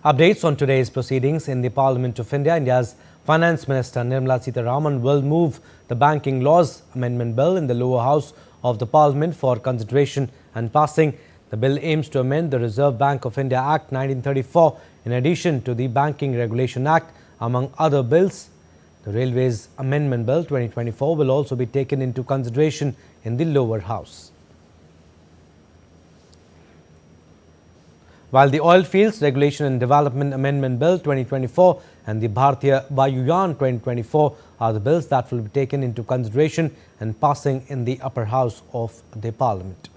Updates on today's proceedings in the Parliament of India. India's Finance Minister Nirmala Sitharaman will move the Banking Laws Amendment Bill in the lower house of the Parliament for consideration and passing. The bill aims to amend the Reserve Bank of India Act 1934 in addition to the Banking Regulation Act, among other bills. The Railways Amendment Bill 2024 will also be taken into consideration in the lower house. While the Oil Fields Regulation and Development Amendment Bill 2024 and the Bharatiya Vayuyan 2024 are the bills that will be taken into consideration and passing in the upper house of the Parliament.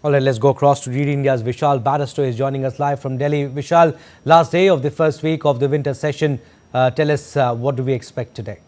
All right, let's go across to DD India's Vishal Barrister is joining us live from Delhi. Vishal, last day of the first week of the winter session. Tell us what do we expect today?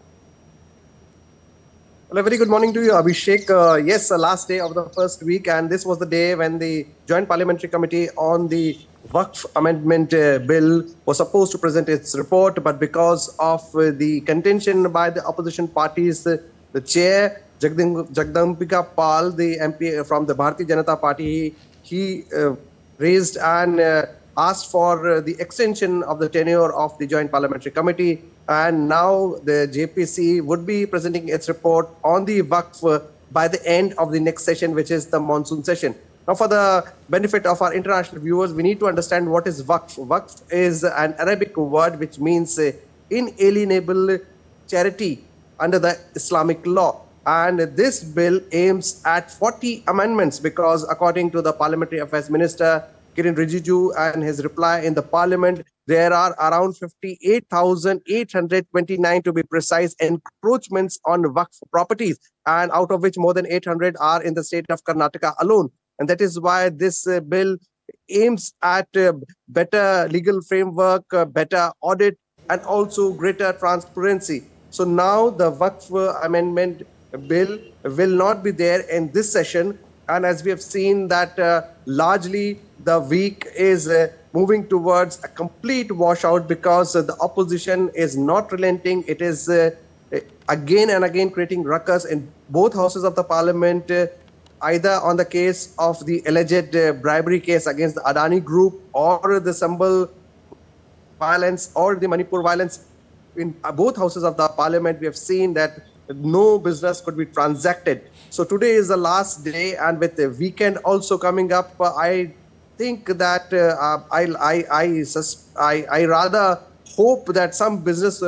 Well, a very good morning to you, Abhishek. Yes, last day of the first week, and this was the day when the Joint Parliamentary Committee on the Waqf Amendment Bill was supposed to present its report, but because of the contention by the opposition parties, the chair, Jagdambika Pal, the MP from the Bharatiya Janata Party, he raised and asked for the extension of the tenure of the Joint Parliamentary Committee, and now the JPC would be presenting its report on the Waqf by the end of the next session, which is the monsoon session. Now, for the benefit of our international viewers, we need to understand what is Waqf. Waqf is an Arabic word which means inalienable charity under the Islamic law. And this bill aims at 40 amendments because according to the Parliamentary Affairs Minister, Kiren Rijiju, and his reply in the Parliament, there are around 58,829 to be precise encroachments on Waqf properties, and out of which more than 800 are in the state of Karnataka alone. And that is why this bill aims at better legal framework, better audit, and also greater transparency. So now the Waqf Amendment Bill will not be there in this session. And as we have seen that largely the week is moving towards a complete washout because the opposition is not relenting. It is again and again creating ruckus in both houses of the Parliament, either on the case of the alleged bribery case against the Adani Group or the Sambal violence or the Manipur violence. In both houses of the Parliament, we have seen that no business could be transacted. So today is the last day, and with the weekend also coming up, I think that I rather hope that some business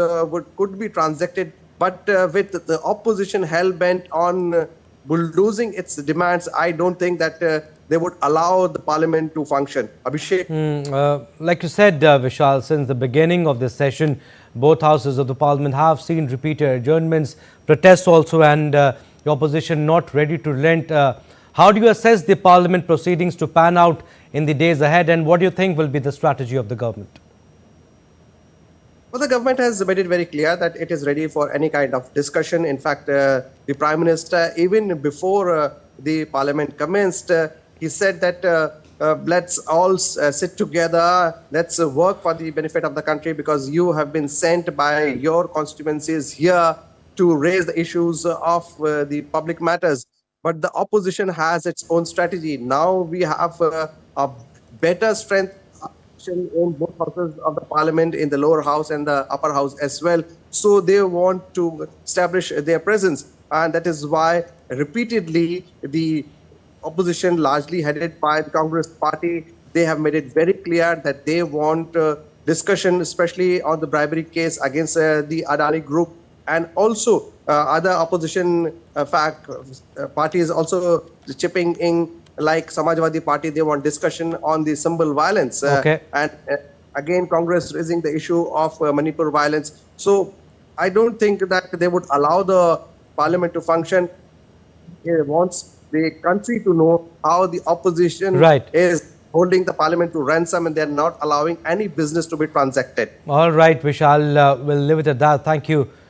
could be transacted. But with the opposition hell bent on bulldozing its demands, I don't think that they would allow the Parliament to function. Abhishek? Like you said, Vishal, since the beginning of this session, both houses of the Parliament have seen repeated adjournments, protests also, and the opposition not ready to relent. How do you assess the Parliament proceedings to pan out in the days ahead, and what do you think will be the strategy of the government? Well, the government has made it very clear that it is ready for any kind of discussion. In fact, the Prime Minister, even before the Parliament commenced, he said that let's all sit together, let's work for the benefit of the country because you have been sent by your constituencies here to raise the issues of the public matters. But the opposition has its own strategy. Now we have a better strength in both houses of the Parliament, in the lower house and the upper house as well. So they want to establish their presence. And that is why repeatedly the opposition, largely headed by the Congress party, they have made it very clear that they want discussion, especially on the bribery case against the Adani Group, and also other opposition parties also chipping in, like Samajwadi Party. They want discussion on the Sambal violence. And again, Congress raising the issue of Manipur violence. So I don't think that they would allow the Parliament to function. It wants the country to know how the opposition is holding the Parliament to ransom, and they're not allowing any business to be transacted. All right, Vishal, we'll leave it at that. Thank you.